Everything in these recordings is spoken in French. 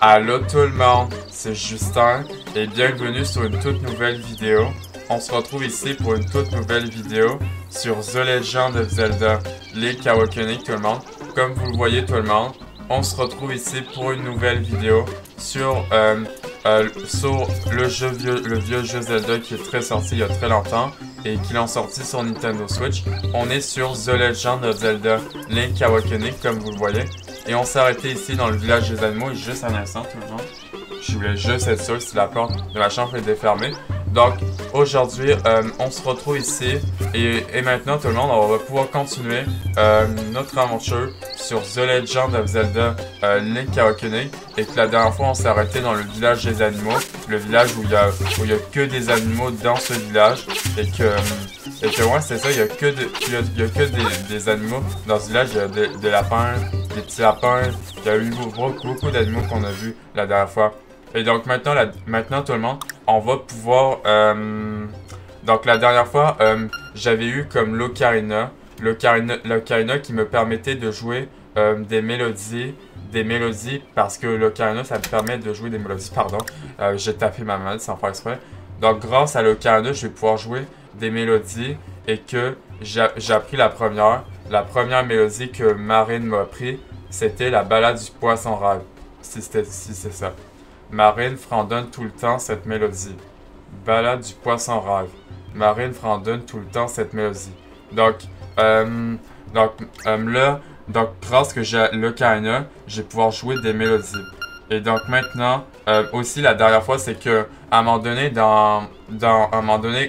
Allô tout le monde, c'est Justin et bienvenue sur une toute nouvelle vidéo. On se retrouve ici pour une toute nouvelle vidéo sur The Legend of Zelda Link Awakening tout le monde. Comme vous le voyez tout le monde, on se retrouve ici pour une nouvelle vidéo sur le vieux jeu Zelda qui est très sorti il y a très longtemps et qui l'ont sorti sur Nintendo Switch. On est sur The Legend of Zelda Link Awakening comme vous le voyez. Et on s'est arrêté ici dans le village des animaux juste un instant tout le monde. Je voulais juste être sûr si la porte de ma chambre était fermée. Donc aujourd'hui on se retrouve ici et maintenant tout le monde on va pouvoir continuer notre aventure sur The Legend of Zelda Link Awakening. Et que la dernière fois on s'est arrêté dans le village des animaux. Le village où il y a que des animaux dans ce village. Et que ouais c'est ça, il y a que des animaux dans ce village. Il y a des lapins, des petits lapins. Il y a eu beaucoup d'animaux qu'on a vus la dernière fois. Et donc maintenant tout le monde, on va pouvoir... donc la dernière fois, j'avais eu comme l'ocarina qui me permettait de jouer des mélodies parce que l'ocarina ça me permet de jouer des mélodies, pardon. J'ai tapé ma main sans faire exprès. Donc grâce à l'ocarina, je vais pouvoir jouer des mélodies et que j'ai appris la première mélodie que Marine m'a appris, c'était la balade du poisson rêve. Si c'est ça. Marine fredonne tout le temps cette mélodie. Balade du poisson rêve. Marine fredonne tout le temps cette mélodie. Donc grâce que j'ai l'ocarina, je vais pouvoir jouer des mélodies. Et donc maintenant, aussi la dernière fois, c'est que à un moment donné,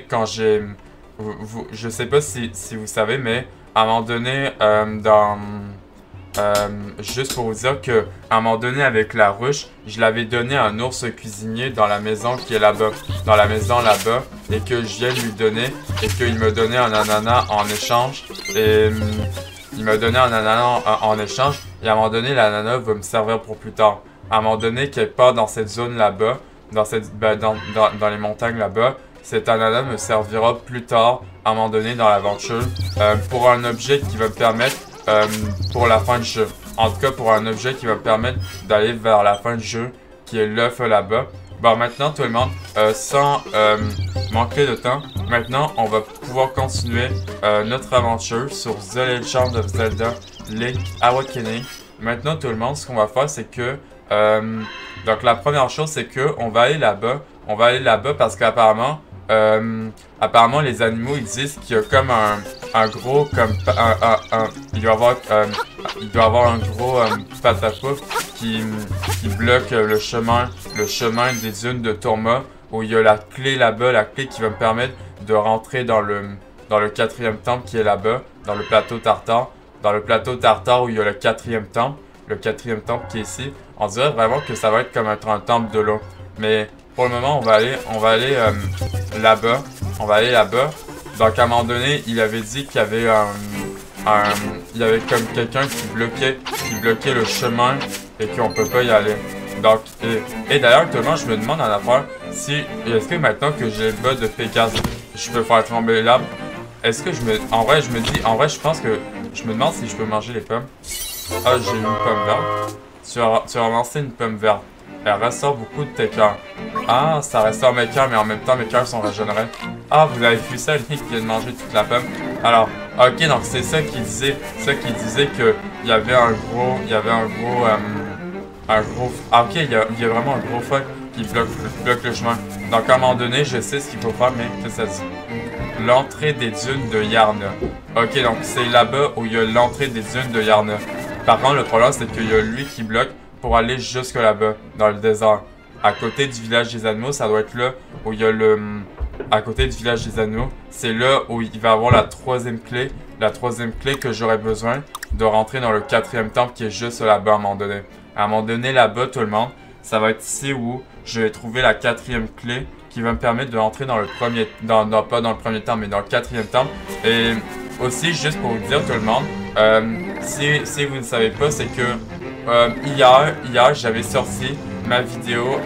quand j'ai... je sais pas si vous savez, mais à un moment donné, juste pour vous dire que à un moment donné avec la ruche, je l'avais donné à un ours cuisinier dans la maison qui est là-bas, et que je viens de lui donner et qu'il me donnait un ananas en échange et il m'a donné un ananas en échange et à un moment donné l'ananas va me servir pour plus tard. À un moment donné quelque part dans cette zone là-bas, dans les montagnes là-bas, cet ananas me servira plus tard à un moment donné dans l'aventure pour un objet qui va me permettre pour la fin du jeu. En tout cas, pour un objet qui va me permettre d'aller vers la fin du jeu, qui est l'œuf là-bas. Bon, maintenant, tout le monde, sans manquer de temps, maintenant, on va pouvoir continuer notre aventure sur The Legend of Zelda Link Awakening. Maintenant, tout le monde, ce qu'on va faire, c'est que... donc, la première chose, c'est que on va aller là-bas. On va aller là-bas parce qu'apparemment... apparemment les animaux ils disent qu'il y a comme un gros comme il doit avoir un gros patapouf qui bloque le chemin des dunes de Tourma où il y a la clé là-bas, la clé qui va me permettre de rentrer dans le quatrième temple qui est là-bas, dans le plateau Tartare où il y a le quatrième temple qui est ici. On dirait vraiment que ça va être comme un temple de l'eau, mais pour le moment, on va aller là-bas. Donc, à un moment donné, il avait dit qu'il y avait il y avait comme quelqu'un qui bloquait le chemin et qu'on peut pas y aller. Donc, et d'ailleurs, tout le monde, je me demande en affaire est-ce que maintenant que j'ai le bas de Pégase, je peux faire trembler l'arbre? Est-ce que je pense que je me demande si je peux manger les pommes. Ah, j'ai une pomme verte. Tu as ramassé une pomme verte. Elle restaure beaucoup de tes cœurs. Ah, ça restaure mes cœurs, mais en même temps, mes cœurs sont régénérés. Ah, vous avez vu ça, lui qui vient de manger toute la pomme. Alors, ok, donc c'est ça qui disait que il y avait un gros, ah, ok, il y a vraiment un gros fuck qui bloque le chemin. Donc, à un moment donné, je sais ce qu'il faut faire, mais qu'est-ce que ça dit? L'entrée des dunes de Yarna. Ok, donc c'est là-bas où il y a l'entrée des dunes de Yarna. Par contre, le problème, c'est qu'il y a lui qui bloque pour aller jusque là-bas, dans le désert. À côté du village des animaux, ça doit être là où il y a à côté du village des animaux, c'est là où il va y avoir la troisième clé que j'aurai besoin de rentrer dans le quatrième temple qui est juste là-bas à un moment donné. À un moment donné, là-bas, tout le monde, ça va être ici où je vais trouver la quatrième clé qui va me permettre de rentrer dans le premier... pas dans le premier temple, mais dans le quatrième temple. Et aussi, juste pour vous dire, tout le monde, si vous ne savez pas, c'est que hier j'avais sorti ma vidéo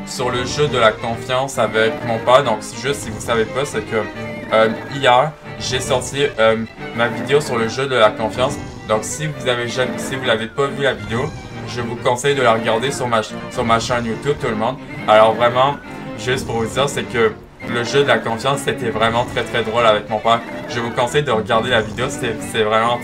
sur le jeu de la confiance avec mon père. Donc juste si vous savez pas, c'est que hier j'ai sorti ma vidéo sur le jeu de la confiance. Donc si vous l'avez pas vu la vidéo, je vous conseille de la regarder sur ma chaîne YouTube, tout le monde. Alors vraiment, juste pour vous dire, c'est que le jeu de la confiance, c'était vraiment très drôle avec mon père. Je vous conseille de regarder la vidéo, c'est vraiment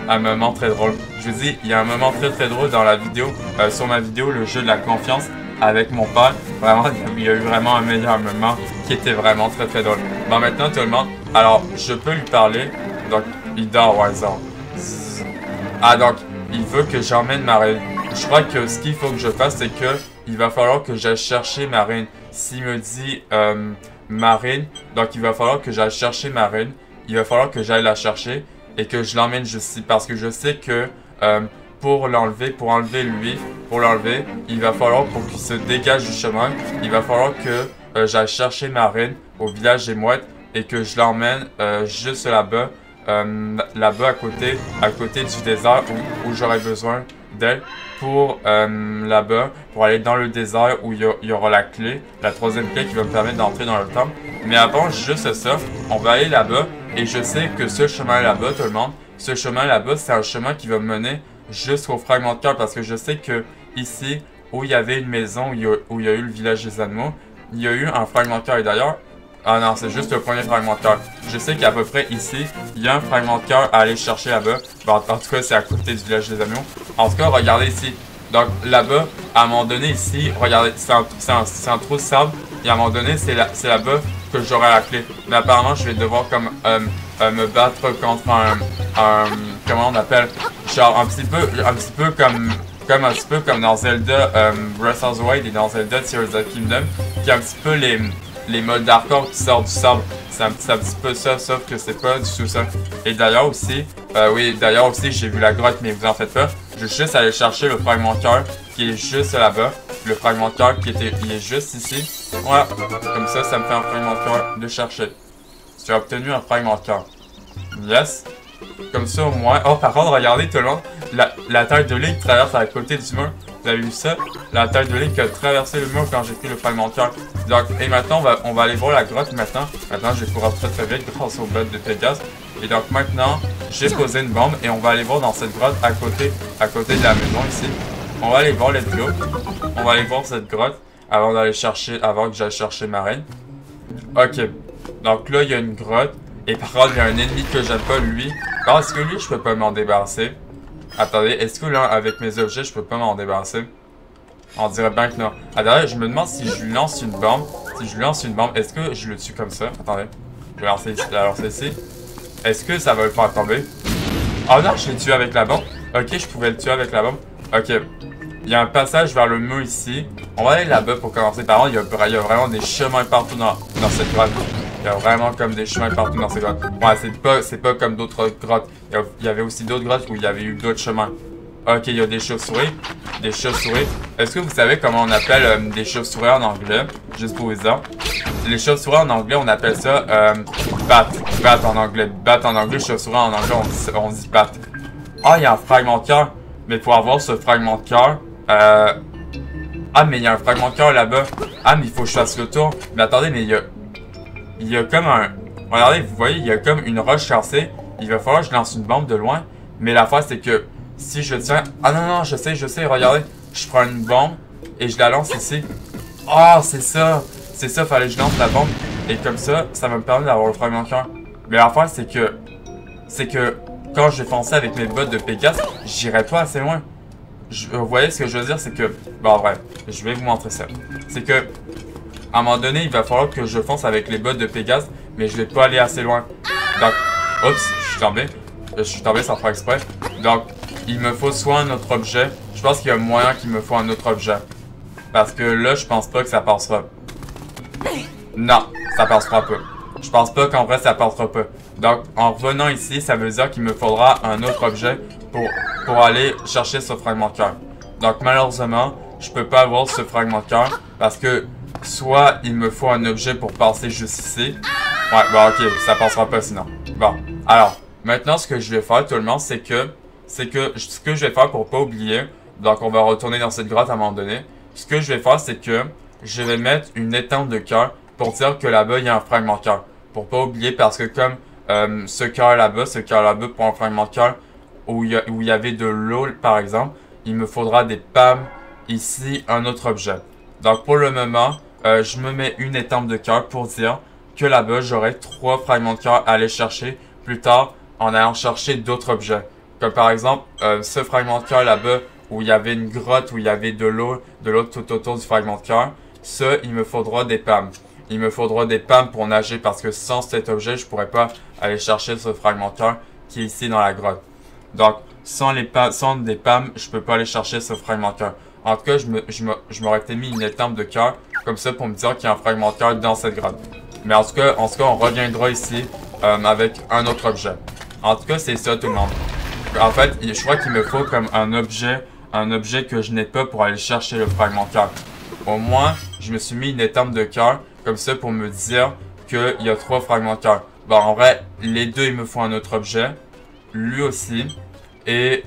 un moment très drôle. Je vous dis, il y a un moment très drôle dans la vidéo, sur ma vidéo, le jeu de la confiance avec mon père. Vraiment, il y a eu vraiment un meilleur moment qui était vraiment très drôle. Bon, maintenant tout le monde, alors je peux lui parler. Donc, il dort, ouais, ça. Ah, donc, il veut que j'emmène Marine. Je crois que ce qu'il faut que je fasse, c'est que il va falloir que j'aille chercher Marine. S'il me dit Marine, donc il va falloir que j'aille chercher Marine. Il va falloir que j'aille la chercher et que je l'emmène juste ici. Parce que je sais que pour l'enlever, il va falloir, pour qu'il se dégage du chemin, il va falloir que j'aille chercher Marine au village des mouettes et que je l'emmène juste là-bas. Là-bas à côté du désert où j'aurai besoin d'elle pour là-bas, pour aller dans le désert où il y aura la clé, la troisième clé qui va me permettre d'entrer dans le temple. Mais avant juste ça, on va aller là-bas et je sais que ce chemin là-bas, tout le monde, ce chemin là-bas, c'est un chemin qui va me mener jusqu'au fragment de cœur parce que je sais que ici, où il y avait une maison, où il y a eu le village des animaux, il y a eu un fragment de cœur et d'ailleurs, ah non, c'est juste le premier fragment de cœur. Je sais qu'à peu près ici, il y a un fragment de cœur à aller chercher là-bas. Bon, en tout cas, c'est à côté du village des animaux. En tout cas, regardez ici. Donc là-bas, à un moment donné ici, regardez, c'est un trou de sable. Et à un moment donné, c'est là-bas que j'aurai la clé. Mais apparemment, je vais devoir comme me battre contre comment on appelle, genre un petit peu comme dans Zelda Breath of the Wild et dans Zelda Tears of the Kingdom, qui a un petit peu les modes d'hardcore qui sortent du sable. C'est un petit peu ça, sauf que c'est pas du tout ça. Et d'ailleurs aussi, j'ai vu la grotte, mais vous en faites pas. Je vais juste aller chercher le fragment de cœur qui est juste là-bas. Le fragment de cœur il est juste ici. Voilà, comme ça me fait un fragment de cœur de chercher. Tu as obtenu un fragment de cœur. Yes. Comme ça au moins. Oh, par contre, regardez tout le monde. La taille de Link traverse à côté du mur. Vous avez vu ça? La taille de Link a traversé le mur quand j'ai pris le fragment de cœur. Donc, et maintenant, on va aller voir la grotte maintenant. Maintenant, je vais courir très vite grâce au bot de Pégase. Et donc maintenant, j'ai posé une bombe et on va aller voir dans cette grotte à côté de la maison ici. On va aller voir, let's go. On va aller voir cette grotte avant que j'aille chercher Marine. Ok. Donc là, il y a une grotte. Et par contre, il y a un ennemi que j'aime pas, lui. Alors, est-ce que lui, je peux pas m'en débarrasser? Attendez, est-ce que là, avec mes objets, je peux pas m'en débarrasser? On dirait bien que non. Attendez, je me demande si je lui lance une bombe. Est-ce que je le tue comme ça? Attendez. Je vais la lancer ici. Est-ce que ça va le faire tomber? Oh non, je l'ai tué avec la bombe. Ok, je pouvais le tuer avec la bombe. Ok. Il y a un passage vers le mur ici. On va aller là-bas pour commencer. Par contre, il y a vraiment des chemins partout dans cette grotte. Il y a vraiment comme des chemins partout dans cette grotte. Ouais, c'est pas comme d'autres grottes. Il y avait aussi d'autres grottes où il y avait eu d'autres chemins. Ok, il y a des chauves-souris. Est-ce que vous savez comment on appelle des chauves-souris en anglais? Juste pour vous dire. Les chauves-souris en anglais, on appelle ça bat. Bat en anglais. Bat en anglais, chauve-souris en anglais, on dit bat. Ah, il y a un fragment de cœur. Mais pour avoir ce fragment de cœur, ah, mais il y a un fragment de cœur là-bas. Ah, mais il faut que je fasse le tour. Mais attendez, mais il y a comme un... Regardez, vous voyez, il y a comme une roche cassée. Il va falloir que je lance une bombe de loin. Mais l'affaire, c'est que si je tiens... Ah non, je sais, regardez. Je prends une bombe et je la lance ici. Oh, c'est ça. C'est ça, fallait que je lance la bombe. Et comme ça va me permettre d'avoir le fragment de cœur. Mais l'affaire, c'est que quand je vais foncer avec mes bottes de Pégase, j'irai pas assez loin. Vous voyez ce que je veux dire, c'est que... Bon, bref, je vais vous montrer ça. C'est que, à un moment donné, il va falloir que je fonce avec les bottes de Pégase, mais je vais pas aller assez loin. Donc, oups, je suis tombé sans faire exprès. Donc, il me faut soit un autre objet. Je pense qu'il y a moyen qu'il me faut un autre objet. Parce que là, je pense pas que ça passera. Non, ça passera pas. Je pense pas qu'en vrai, ça passera pas. Donc, en revenant ici, ça veut dire qu'il me faudra un autre objet pour aller chercher ce fragment de cœur. Donc, malheureusement, je peux pas avoir ce fragment de cœur parce que soit il me faut un objet pour passer juste ici. Ouais, bon, ok, ça passera pas sinon. Bon, alors, maintenant, ce que je vais faire, tout le monde, c'est que ce que je vais faire pour pas oublier, donc on va retourner dans cette grotte à un moment donné. Ce que je vais faire, c'est que je vais mettre une étente de cœur pour dire que là-bas, il y a un fragment de cœur. Pour pas oublier, parce que comme ce cœur là-bas pour un fragment de cœur où il y avait de l'eau, par exemple, il me faudra des pommes. Ici, un autre objet. Donc, pour le moment, je me mets une étampe de cœur pour dire que là-bas, j'aurai 3 fragments de cœur à aller chercher plus tard en allant chercher d'autres objets. Comme par exemple, ce fragment de cœur là-bas, où il y avait une grotte, où il y avait de l'eau tout autour du fragment de cœur. Ça, il me faudra des pommes. Il me faudra des pommes pour nager parce que sans cet objet, je pourrais pas aller chercher ce fragment de cœur qui est ici dans la grotte. Donc, sans des pommes, je peux pas aller chercher ce fragment de cœur. En tout cas, je m'aurais mis une étampe de cœur comme ça pour me dire qu'il y a un fragment de cœur dans cette grotte. Mais en tout cas, on reviendra ici avec un autre objet. En tout cas, c'est ça tout le monde. En fait, je crois qu'il me faut comme un objet que je n'ai pas pour aller chercher le fragment de cœur. Au moins, je me suis mis une étampe de cœur comme ça pour me dire qu'il y a 3 fragments de cœur. Bon, en vrai, les deux, il me faut un autre objet. Lui aussi. Et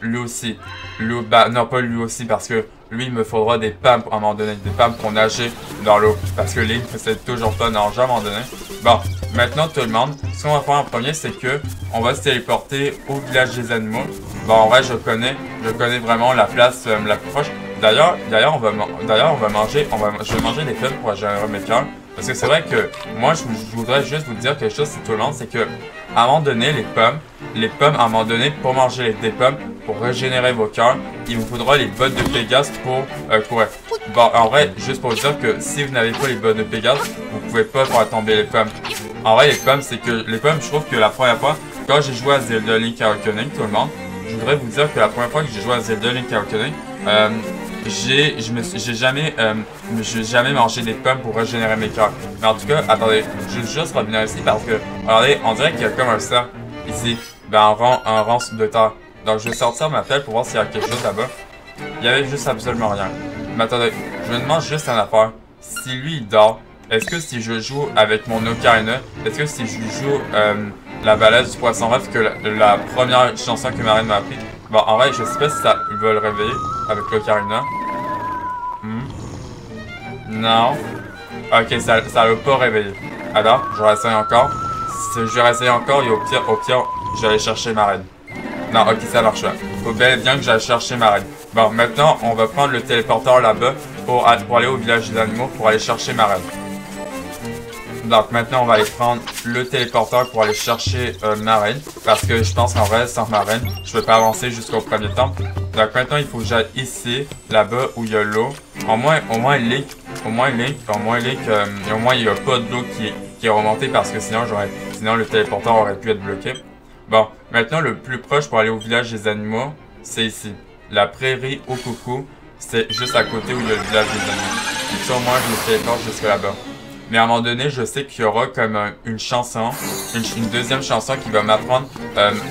lui aussi. Non, pas lui aussi, parce que lui, il me faudra des pommes à un moment donné. Des pommes pour nager dans l'eau. Parce que lui, il ne possède toujours pas nager à un moment donné. Bon, maintenant, tout le monde, ce qu'on va faire en premier, c'est que on va se téléporter au village des animaux. Bon, en vrai, je connais vraiment la place la plus proche. D'ailleurs, je vais manger des pommes pour générer mes cœurs. Parce que c'est vrai que moi, je voudrais juste vous dire quelque chose, c'est tout le monde, c'est que à un moment donné, les pommes, à un moment donné, pour manger des pommes, pour régénérer vos cœurs, il vous faudra les bottes de Pégase pour courir. Bon, en vrai, juste pour vous dire que si vous n'avez pas les bottes de Pégase, vous pouvez pas faire tomber les pommes. En vrai, les pommes, je trouve que la première fois, quand j'ai joué à Zelda Link Awakening, tout le monde, je voudrais vous dire que la première fois que j'ai joué à Zelda Link Awakening, j'ai jamais mangé des pommes pour régénérer mes cœurs. Mais en tout cas, attendez, je vais juste revenir ici parce que, regardez, on dirait qu'il y a comme un cercle ici, un rang de terre. Donc je vais sortir ma pelle pour voir s'il y a quelque chose là-bas. Il y avait juste absolument rien. Mais attendez, je me demande juste une affaire. Si lui il dort, est-ce que si je joue avec mon ocarina, est-ce que si je joue la balade du poisson rêve que la première chanson que Marine m'a appris, bon en vrai je sais pas si ça veut le réveiller avec l'ocarina. Non. Ok, ça l'a pas réveillé. Alors, je vais essayer encore. Si je vais essayer encore et au pire, je vais aller chercher ma reine. Non, ok, ça marche pas. Faut bel et bien que j'aille chercher ma reine. Bon, maintenant, on va prendre le téléporteur là-bas pour aller au village des animaux pour aller chercher ma reine. Donc maintenant, on va aller prendre le téléporteur pour aller chercher ma reine. Parce que je pense qu'en vrai, sans ma reine, je peux pas avancer jusqu'au premier temple. Donc maintenant, il faut que j'aille ici, là-bas, où il y a l'eau. Au moins, il n'y a pas de l'eau qui est remontée parce que sinon le téléporteur aurait pu être bloqué. Bon, maintenant, le plus proche pour aller au village des animaux, c'est ici. La prairie au coucou, c'est juste à côté où il y a le village des animaux. Et ça, au moins, je me téléporte jusque là-bas. Mais à un moment donné, je sais qu'il y aura comme une chanson, une deuxième chanson qui va m'apprendre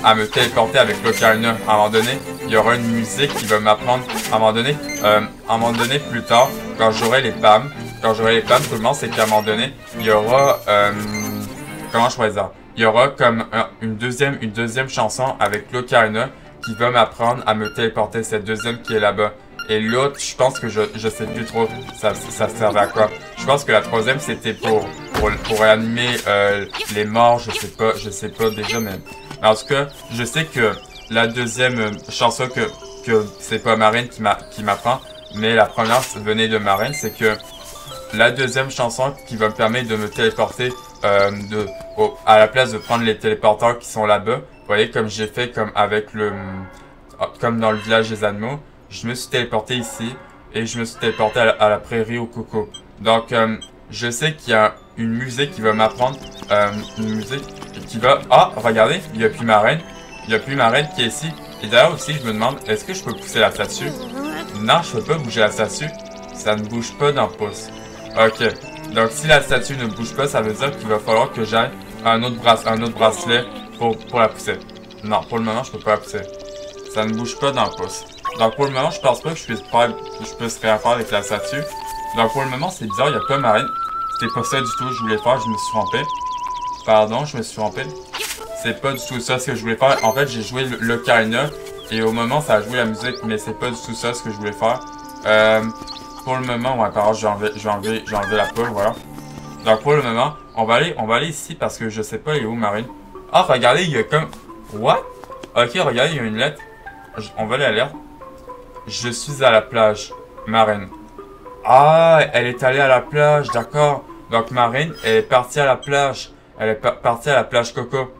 à me téléporter avec l'ocarina. À un moment donné, il y aura une musique qui va m'apprendre à un moment donné plus tard, quand j'aurai les pommes, tout le monde sait qu'à un moment donné, il y aura, comment je pourrais dire? Il y aura comme une deuxième chanson avec l'ocarina qui va m'apprendre à me téléporter, cette deuxième qui est là-bas. Et l'autre, je pense que je sais plus trop ça servait à quoi. Je pense que la troisième c'était pour réanimer les morts, je sais pas déjà, mais en tout cas, je sais que la deuxième chanson que c'est pas Marine qui m'apprend, mais la première venait de Marine, c'est que la deuxième chanson qui va me permettre de me téléporter à la place de prendre les téléporteurs qui sont là-bas, vous voyez comme j'ai fait comme dans le village des animaux. Je me suis téléporté ici et je me suis téléporté à la prairie au coco. Donc, je sais qu'il y a une musique qui va m'apprendre, une musique qui va... Ah, regardez, il n'y a plus ma reine. Il n'y a plus ma reine qui est ici. Et d'ailleurs aussi, je me demande, est-ce que je peux pousser la statue? Non, je peux pas bouger la statue. Ça ne bouge pas d'un pouce. Ok, donc si la statue ne bouge pas, ça veut dire qu'il va falloir que j'aille un autre bracelet pour la pousser. Non, pour le moment, je peux pas la pousser. Ça ne bouge pas d'un pouce. Donc pour le moment, je pense pas que je puisse rien faire avec la statue. Donc pour le moment, c'est bizarre, il n'y a pas Marine. C'était pas ça du tout que je voulais faire, je me suis trompé. Pardon, je me suis trompé. C'est pas du tout ça ce que je voulais faire. En fait, j'ai joué l'ocarina et au moment, ça a joué la musique, mais c'est pas du tout ça ce que je voulais faire. Pour le moment, ouais, par contre, je vais enlever la poule, voilà. Donc pour le moment, on va aller ici parce que je sais pas il est où Marine. Ah, regardez, il y a comme... What? Ok, regardez, il y a une lettre. On va aller à l'air. Je suis à la plage. Marine. Ah, elle est allée à la plage, d'accord. Donc Marine est partie à la plage. Elle est partie à la plage Coco.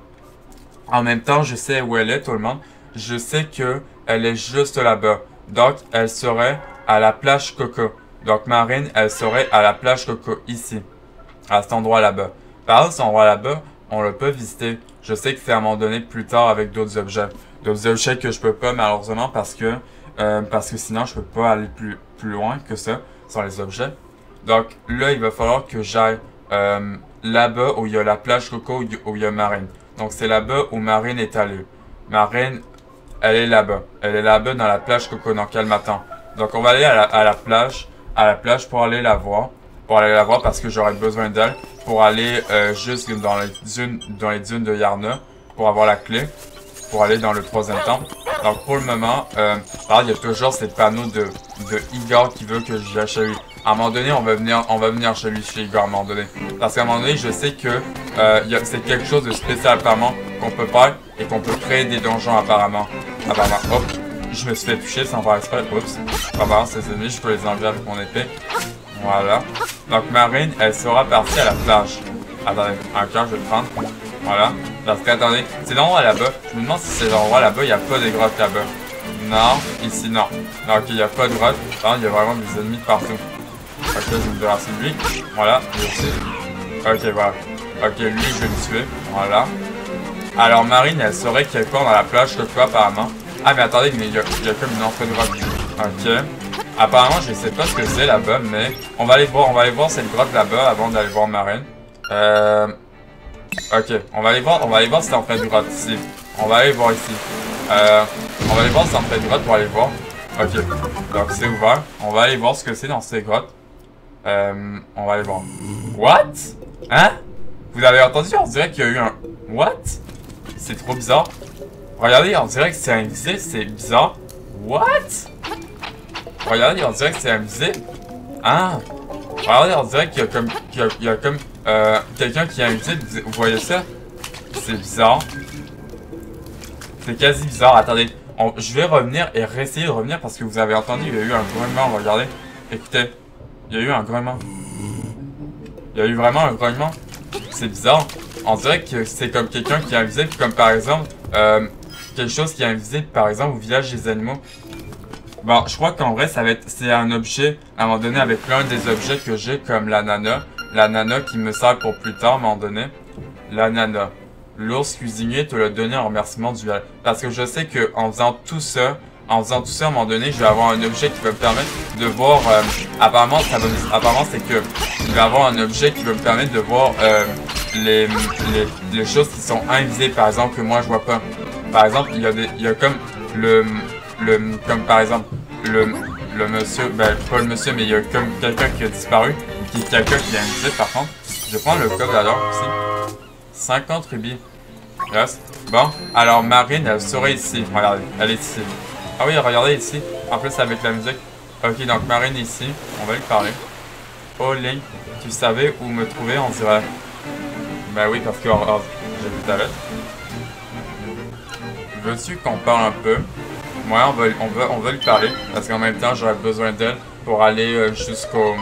En même temps, je sais où elle est, tout le monde. Je sais que elle est juste là-bas. Donc, elle serait à la plage Coco. Donc Marine, elle serait à la plage Coco, ici. À cet endroit là-bas. Par contre, cet endroit là-bas, on le peut visiter. Je sais que c'est à un moment donné plus tard avec d'autres objets. D'autres objets que je peux pas, malheureusement, parce que sinon, je peux pas aller plus loin que ça, sans les objets. Donc, là, il va falloir que j'aille là-bas où il y a la plage Coco, où il y a Marine. Donc, c'est là-bas où Marine est allée. Marine, elle est là-bas. Elle est là-bas dans la plage Coco, donc elle m'attend. Donc, on va aller à la plage pour aller la voir. Pour aller la voir parce que j'aurais besoin d'elle. Pour aller juste dans les dunes de Yarna. Pour avoir la clé. Pour aller dans le troisième temple. Donc pour le moment, il y a toujours ces panneaux de Igor qui veut que je vienne chez lui. À un moment donné, on va venir chez lui, chez Igor, à un moment donné. Parce qu'à un moment donné, je sais que c'est quelque chose de spécial apparemment qu'on peut faire et qu'on peut créer des donjons apparemment. Hop, je me suis fait toucher sans faire exprès. Oups, pas grave, ces ennemis, je peux les enlever avec mon épée. Voilà. Donc Marine, elle sera partie à la plage. Attendez, un cœur, je vais le prendre. Voilà. Parce que, attendez, c'est l'endroit là-bas. Je me demande si c'est l'endroit là-bas, il n'y a pas des grottes là-bas. Non, ici, non. Non, ok, il n'y a pas de grotte. Non, il y a vraiment des ennemis de partout. Ok, je vais me débarrasser de lui. Voilà, lui aussi. Ok, voilà. Ok, lui, je vais le tuer. Voilà. Alors, Marine, elle serait quelque part dans la plage, que quoi, apparemment. Ah, mais attendez, mais il y a comme une entrée de grotte. Ok. Apparemment, je sais pas ce que c'est là-bas, mais on va aller voir cette grotte là-bas avant d'aller voir Marine. Ok, on va aller voir cette entrée de grotte ici. On va aller voir ici. On va aller voir cette entrée de grotte pour aller voir. Ok, donc c'est ouvert. On va aller voir ce que c'est dans ces grottes. On va aller voir. What? Hein? Vous avez entendu? On dirait qu'il y a eu un... What? C'est trop bizarre. Regardez, on dirait que c'est invisible, c'est bizarre. What? Regardez, on dirait que c'est invisible. Ah! Regardez, on dirait qu'il y a comme quelqu'un qui est invisible. Vous voyez ça? C'est bizarre. C'est quasi bizarre. Attendez, je vais revenir et réessayer de revenir parce que vous avez entendu, il y a eu un grognement. Regardez. Écoutez, il y a eu un grognement. Il y a eu vraiment un grognement. C'est bizarre. On dirait que c'est comme quelqu'un qui est invisible, comme par exemple, quelque chose qui est invisible, par exemple, au village des animaux. Bon, je crois qu'en vrai, c'est un objet, à un moment donné, avec l'un des objets que j'ai, comme l'ananas. L'ananas qui me sert pour plus tard, à un moment donné. L'ananas. L'ours cuisinier te l'a donné en remerciement du village. Parce que je sais que en faisant tout ça, à un moment donné, je vais avoir un objet qui va me permettre de voir, apparemment, c'est que il va avoir un objet qui va me permettre de voir les choses qui sont invisibles, par exemple, que moi je vois pas. Par exemple, il y a comme comme par exemple, le monsieur, ben pas le monsieur, mais il y a comme quelqu'un qui a disparu, quelqu'un qui est invisible par contre. Je vais prendre le code d'ailleurs aussi. 50 rubis. Yes. Bon, alors Marine, elle serait ici. Regardez, elle est ici. Ah oui, regardez ici. En plus avec la musique. Ok, donc Marine est ici. On va lui parler. Oh Link, tu savais où me trouver, on dirait. Ben oui, parce que j'ai vu ta lettre. Veux-tu qu'on parle un peu? Ouais, on va lui parler. Parce qu'en même temps, j'aurais besoin d'elle pour aller jusqu'au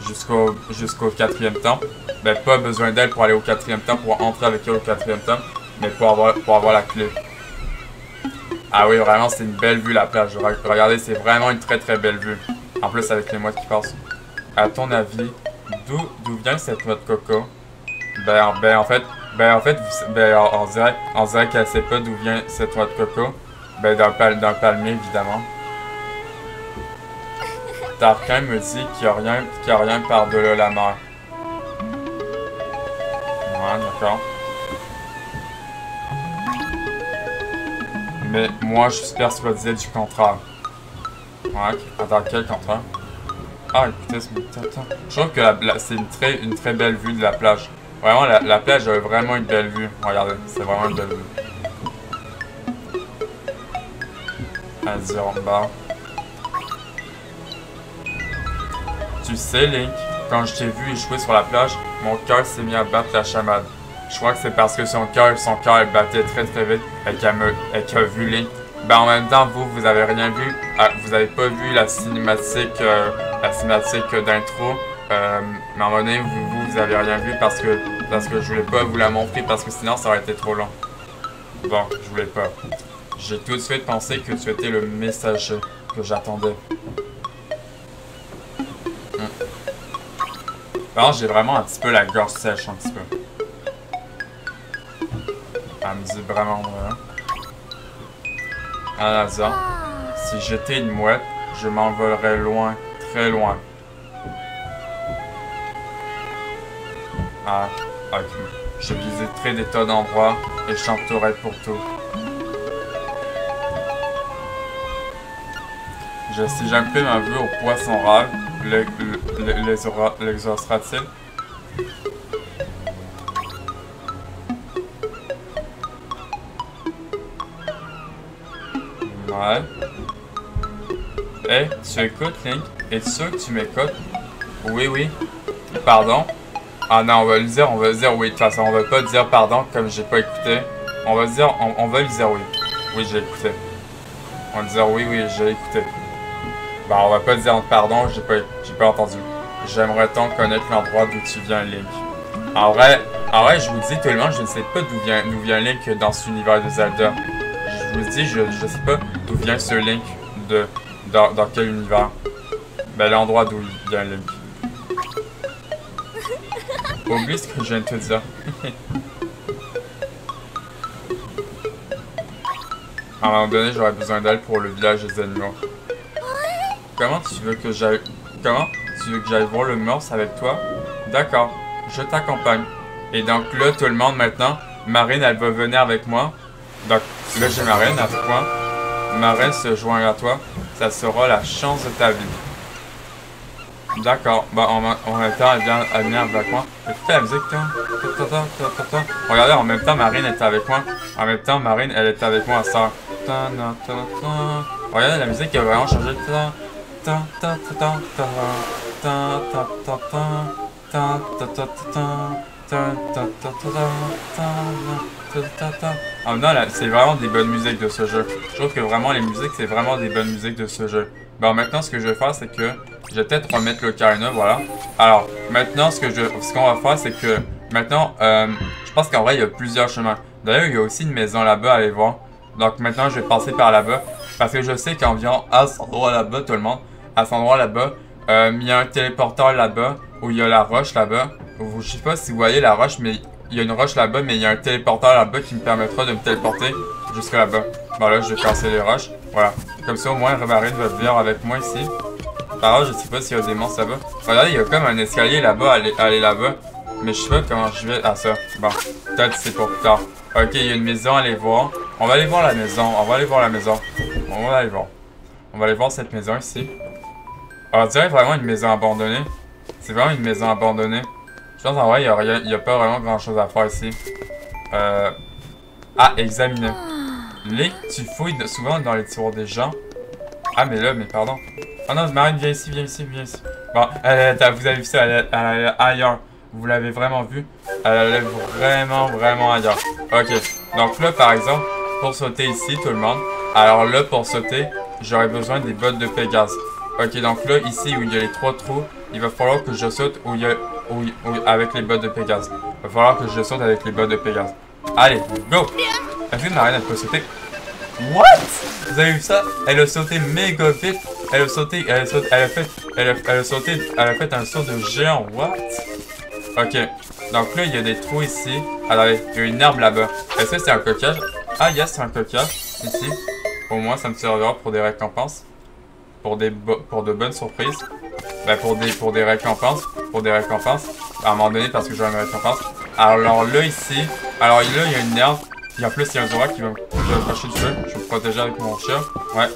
4e temple. Ben, pas besoin d'elle pour aller au 4e temple, pour entrer avec elle au 4e temple, mais pour avoir la clé. Ah oui, vraiment, c'est une belle vue la plage. Regardez, c'est vraiment une très très belle vue. En plus, avec les mouettes qui passent. À ton avis, d'où vient cette noix de coco? En fait, on dirait qu'elle sait pas d'où vient cette noix de coco. Ben, d'un palmier, évidemment. Tarquin me dit qu'il n'y a rien par-delà la mer. Ouais, d'accord. Mais moi, je suis persuadé du contraire. Ouais, attends, quel contraire? Ah, écoutez, je trouve que c'est une très belle vue de la plage. Vraiment, la plage a vraiment une belle vue. Regardez, c'est vraiment une belle vue. Vas-y, on bat. Tu sais, Link, quand je t'ai vu échouer sur la plage, mon cœur s'est mis à battre la chamade. Je crois que c'est parce que son cœur battait très très vite et qu'elle a vu Link Ben en même temps, vous avez rien vu. Vous avez pas vu la cinématique d'intro. Mais à un moment donné, vous avez rien vu parce que je voulais pas vous la montrer parce que sinon ça aurait été trop long. Bon, je voulais pas. J'ai tout de suite pensé que tu étais le messager que j'attendais. Par contre, j'ai vraiment un petit peu la gorge sèche, un petit peu. Elle me dit vraiment vrai. Anaza, si j'étais une mouette, je m'envolerais loin, très loin. Ah, ok. Je visiterai des tas d'endroits et chanterai pour tout. Si j'impais ma vue au poisson rare, l'exaucera-t-il? Ouais. Hey, tu écoutes, Link? Es-tu sûr que tu m'écoutes? Oui, oui. Pardon? Ah non, on va lui dire oui. De toute façon, on va pas dire pardon comme j'ai pas écouté. On va dire, on va lui dire oui. Oui, j'ai écouté. On va dire oui, j'ai écouté. Bah, on va pas dire pardon, j'ai pas entendu. J'aimerais tant connaître l'endroit d'où tu viens, Link. En vrai, je vous dis tout le monde, je ne sais pas d'où vient Link dans cet univers de Zelda. Je vous dis, je sais pas d'où vient ce Link dans quel univers. Ben, l'endroit d'où vient Link. Oublie ce que je viens de te dire. À un moment donné, j'aurais besoin d'elle pour le village des animaux. Comment tu veux que j'aille voir le morse avec toi? D'accord, je t'accompagne. Et donc là, tout le monde maintenant, Marine, elle va venir avec moi. Donc là, j'ai Marine avec moi. Marine se joint à toi. Ça sera la chance de ta vie. D'accord. Bon, en même temps, elle vient avec moi. Écoutez la musique, regardez, en même temps, Marine est avec moi. En même temps, Marine, elle est avec moi à ça. Regardez, la musique a vraiment changé. Ah non, c'est vraiment des bonnes musiques de ce jeu. Je trouve que vraiment les musiques, c'est vraiment des bonnes musiques de ce jeu. Bon, maintenant, ce que je vais faire, c'est que je vais peut-être remettre l'ocarina, voilà. Alors, maintenant, ce qu'on va faire, c'est que maintenant, je pense qu'en vrai, il y a plusieurs chemins. D'ailleurs, il y a aussi une maison là-bas, allez voir. Donc maintenant, je vais passer par là-bas. Parce que je sais qu'environ à cet endroit là-bas, tout le monde, à cet endroit là-bas, il y a un téléporteur là-bas, où il y a la roche là-bas. Je sais pas si vous voyez la roche, mais il y a une roche là-bas, mais il y a un téléporteur là-bas qui me permettra de me téléporter jusqu'à là-bas. Bon là, je vais casser les roches. Voilà. Comme ça, au moins, Marine va venir avec moi ici. Par contre, je sais pas s'il y a des monstres là-bas. Regardez, il y a comme un escalier là-bas, aller là-bas. Mais je sais pas comment je vais à ça. Bon, peut-être c'est pour plus tard. Ok, il y a une maison à aller voir. On va aller voir la maison. On va aller voir cette maison ici. On dirait vraiment une maison abandonnée. C'est vraiment une maison abandonnée. Je pense en vrai, il n'y a pas vraiment grand chose à faire ici. Ah, examiner. Link, tu fouilles souvent dans les tiroirs des gens. Ah, mais pardon. Oh non, Marine, viens ici. Bon, vous avez vu ça, elle est ailleurs. Vous l'avez vraiment vu? Elle est vraiment ailleurs. Ok, donc là, par exemple, pour sauter ici, tout le monde. Alors là, pour sauter, j'aurais besoin des bottes de Pégase. Ok, donc là, ici, où il y a les 3 trous, il va falloir que je saute avec les bottes de Pégase. Il va falloir que je saute avec les bottes de Pégase. Allez, go! Est-ce que Marine, elle peut sauter? What? Vous avez vu ça? Elle a sauté méga vite. Elle a fait un saut de géant. What? Ok. Donc là, il y a des trous ici. Alors, il y a une herbe là-bas. Est-ce que c'est un coquillage? Ah, yes, c'est un coquillage. Ici. Au moins, ça me servira pour des récompenses. Pour de bonnes surprises. Ben, pour des récompenses. À un moment donné, parce que j'ai une récompense. Alors là, ici. Alors là, il y a une herbe. Puis en plus, il y a un Zora qui va me cracher dessus. Je vais me protéger avec mon chien. Ouais.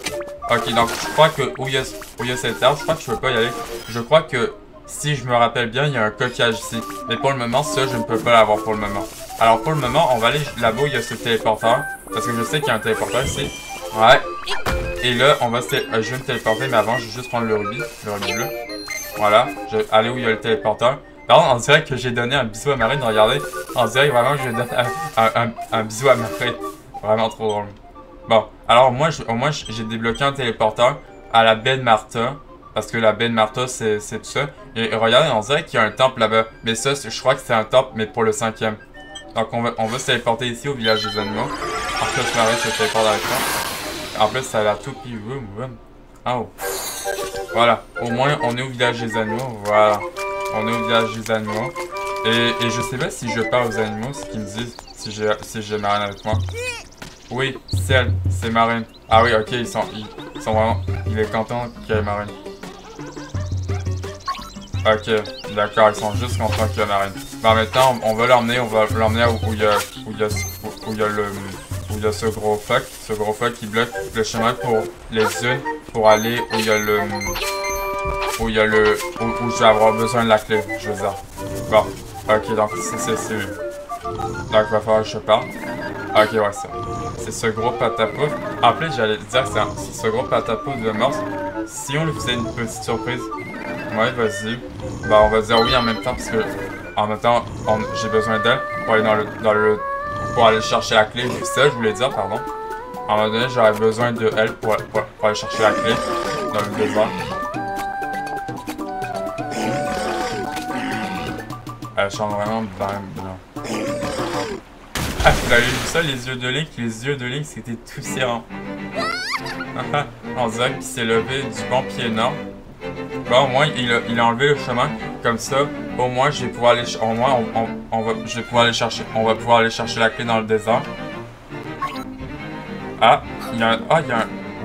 Ok, donc je crois que où il y a cette herbe, je crois que je peux pas y aller. Je crois que, si je me rappelle bien, il y a un coquillage ici. Mais pour le moment, ça, je ne peux pas l'avoir pour le moment. Alors pour le moment, on va aller là-bas où il y a ce téléporteur. Parce que je sais qu'il y a un téléporteur ici. Ouais. Et là, je vais me téléporter, mais avant, je vais juste prendre le rubis bleu. Voilà. Je vais aller où il y a le téléporteur. Par contre, on dirait que j'ai donné un bisou à Marine, regardez. On dirait vraiment que je donne un bisou à Marine. Vraiment trop drôle. Bon, alors au moins j'ai débloqué un téléporteur à la baie de Martha. Parce que la baie de Martha, c'est tout ça. Et regardez, on dirait qu'il y a un temple là-bas. Mais ça, je crois que c'est un temple, mais pour le 5e. Donc on va se téléporter ici au village des animaux. En plus, Marie se téléporte avec ça. En plus, ça a l'air tout pis. Oh. Voilà. Au moins, on est au village des animaux. Voilà. On est au village des animaux. Et je sais pas si je parle aux animaux, ce qu'ils me disent si j'ai Marine avec moi. Oui, c'est Marine. Ah oui, ok, ils sont vraiment... Il est content qu'il y ait Marine. Ok, d'accord, ils sont juste contents qu'il y ait Marine. Bah maintenant, on va l'emmener, où il y a ce gros fuck qui bloque le chemin pour les unes pour aller où je vais avoir besoin de la clé, je veux dire. Bon, ok, donc c'est lui. Donc il va falloir que je parle. Ok, ouais, c'est ce gros patapouf. En plus, j'allais dire que c'est ce gros patapouf de morse. Si on lui faisait une petite surprise, ouais, vas-y. Bah, on va dire oui en même temps parce que en même temps, j'ai besoin d'elle pour aller pour aller chercher la clé. C'est ça, je voulais dire, pardon. À un moment donné, j'aurais besoin de elle pour aller chercher la clé dans le désert. Elle chante vraiment bien. Ah, vous avez vu ça, les yeux de Link? Les yeux de Link, c'était tout serrant. On dirait qu'il s'est levé du bon pied nord. Bon, au moins, il a enlevé le chemin. Comme ça, au moins, je vais pouvoir aller, on va pouvoir aller chercher la clé dans le désert. Ah, il y a un...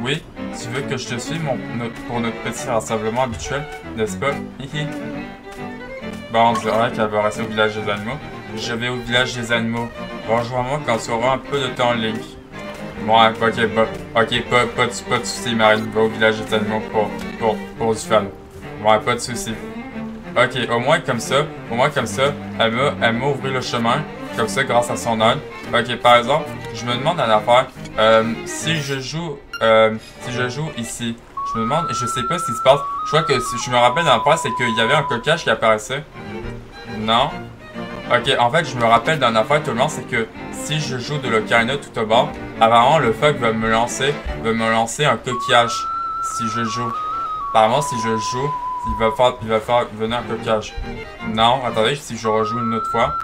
Oui, tu veux que je te suive pour notre petit rassemblement habituel, n'est-ce pas? Hihi. Bon, on dirait qu'elle va rester au village des animaux. Je vais au village des animaux. Rejoins-moi quand tu auras un peu de temps, Link. Bon, ok, pas de soucis, Marine. Va au village des animaux pour du fun. Bon, pas de soucis. Ok, au moins comme ça, elle m'a ouvert le chemin. Comme ça, grâce à son aide. Ok, par exemple, je me demande une affaire. Si je joue ici, je me demande, je sais pas ce qui se passe. Je crois que si je me rappelle d'un affaire, c'est qu'il y avait un coquillage qui apparaissait. Non? Ok, en fait, je me rappelle d'une affaire tout le monde, c'est que si je joue de l'ocarina tout au bord, apparemment le fuck va me lancer un coquillage si je joue. Apparemment, si je joue, il va faire venir un coquillage. Non, attendez, si je rejoue une autre fois.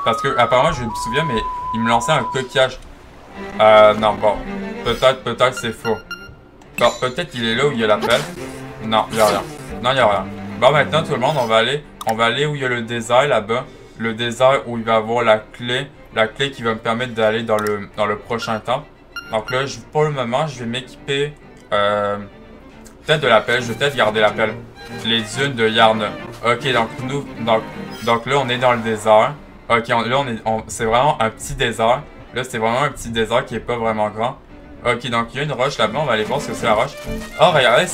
Parce que, apparemment, je me souviens, mais il me lançait un coquillage. Non, bon. Peut-être c'est faux. Bon, peut-être qu'il est là où il y a l'appel. Non, il n'y a rien. Non, il n'y a rien. Bon, maintenant, tout le monde, on va aller où il y a le désert, là-bas. Le désert où il va y avoir la clé qui va me permettre d'aller dans le prochain temps. Donc là, pour le moment, je vais m'équiper peut-être de l'appel. Je vais peut-être garder l'appel. Les dunes de Yarn. Ok, donc là, on est dans le désert. Ok, c'est vraiment un petit désert. Là, c'est vraiment un petit désert qui est pas vraiment grand. Ok, donc il y a une roche là-bas, on va aller voir ce que c'est la roche. Oh, regardez,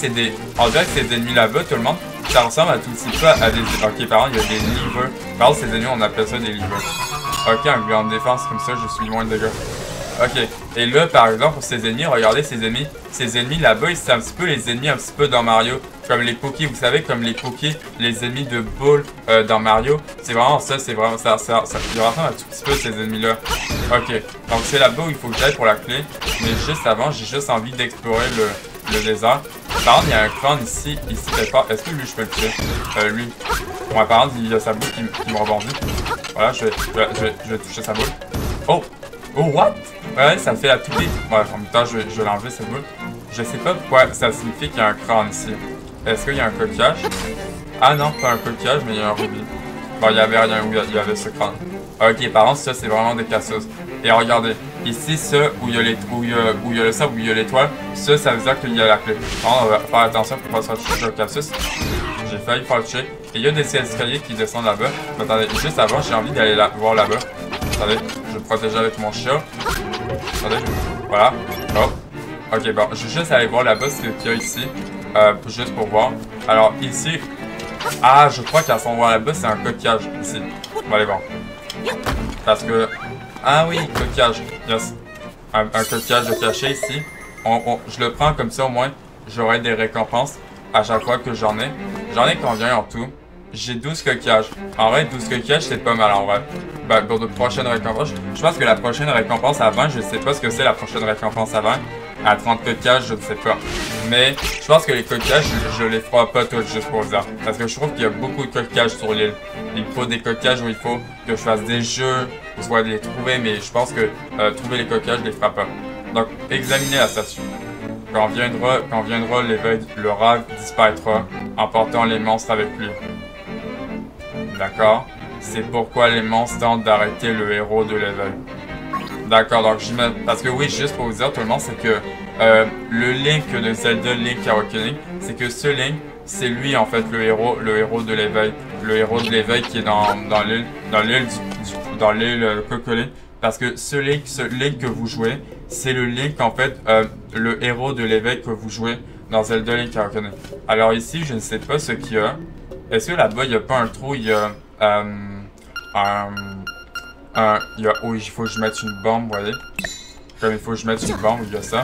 on dirait que c'est des ennemis là-bas, tout le monde. Ça ressemble à tout petit peu à des... Ok, par contre, il y a des livres. Par contre, ces ennemis, on appelle ça des livres. Ok, un gland de défense, comme ça, je suis moins de dégâts. Ok, et là, par exemple, pour ces ennemis, regardez ces ennemis. Ces ennemis là-bas, c'est un petit peu les ennemis un petit peu dans Mario. Comme les Poké, vous savez, comme les Poké, les ennemis de boule dans Mario. C'est vraiment ça, il ressemble un tout petit peu ces ennemis-là. Ok, donc c'est là-bas où il faut que j'aille pour la clé. Mais juste avant, j'ai juste envie d'explorer le désert. Par contre, il y a un crâne ici quelque part. Est-ce que lui, je peux le tuer? Lui. Bon, par contre, il y a sa boule qui me rebondit. Voilà, je vais toucher sa boule. Oh! Oh, what? Ouais, ça fait la toupie. Ouais, en même temps, je vais l'enlever, cette boule. Je sais pas pourquoi ça signifie qu'il y a un crâne ici. Est-ce qu'il y a un coquillage? Ah non, pas un coquillage, mais il y a un rubis. Bon, il y avait rien où il y avait ce crâne. Ok, par contre, ça, c'est vraiment des cassos. Et regardez, ici, ça, où il y a le sable, où il y a l'étoile, ça veut dire qu'il y a la clé. Alors, on va faire attention pour pas se faire toucher le cassus. J'ai failli faire le toucher. Et il y a des escaliers qui descendent là-bas. Attendez, juste avant, j'ai envie d'aller voir là-bas. Attendez, je vais me protéger avec mon chien. Attendez, voilà. Oh. Ok, bon, je vais juste aller voir là-bas ce qu'il y a ici. Juste pour voir. Alors, ici... Ah, je crois qu'à son endroit là-bas, c'est un coquillage, ici. On va aller voir. Parce que... Ah oui, coquillage. Yes. Un coquillage de caché ici. Je le prends comme ça, au moins, j'aurai des récompenses à chaque fois que j'en ai. J'en ai combien en tout? j'ai 12 coquillages. En vrai, 12 coquillages, c'est pas mal en vrai. Ben, pour de prochaines récompenses, je pense que la prochaine récompense à 20, je sais pas ce que c'est la prochaine récompense à 20. À 30 coquillages, je ne sais pas. Mais je pense que les coquillages, je les ferai pas tous juste pour ça. Parce que je trouve qu'il y a beaucoup de coquillages sur l'île. Il faut des coquillages où il faut que je fasse des jeux, soit de les trouver, mais je pense que trouver les coquillages, je les ferai pas. Donc, examinez la station. Quand viendra l'éveil, le rat disparaîtra, emportant les monstres avec lui. D'accord? C'est pourquoi les monstres tentent d'arrêter le héros de l'éveil. D'accord, donc parce que oui, juste pour vous dire tout le monde, c'est que le Link de Zelda Link Awakening, c'est que ce Link, c'est lui en fait le héros de l'éveil. Le héros de l'éveil qui est dans l'île Cocoline. Parce que ce Link que vous jouez, c'est le Link en fait, le héros de l'éveil que vous jouez dans Zelda Link Awakening. Alors ici, je ne sais pas ce qu'il y a. Est-ce que là-bas, il n'y a pas un trou, il y a oui, il faut que je mette une bombe, vous voyez. Comme il faut que je mette une bombe, il y a ça.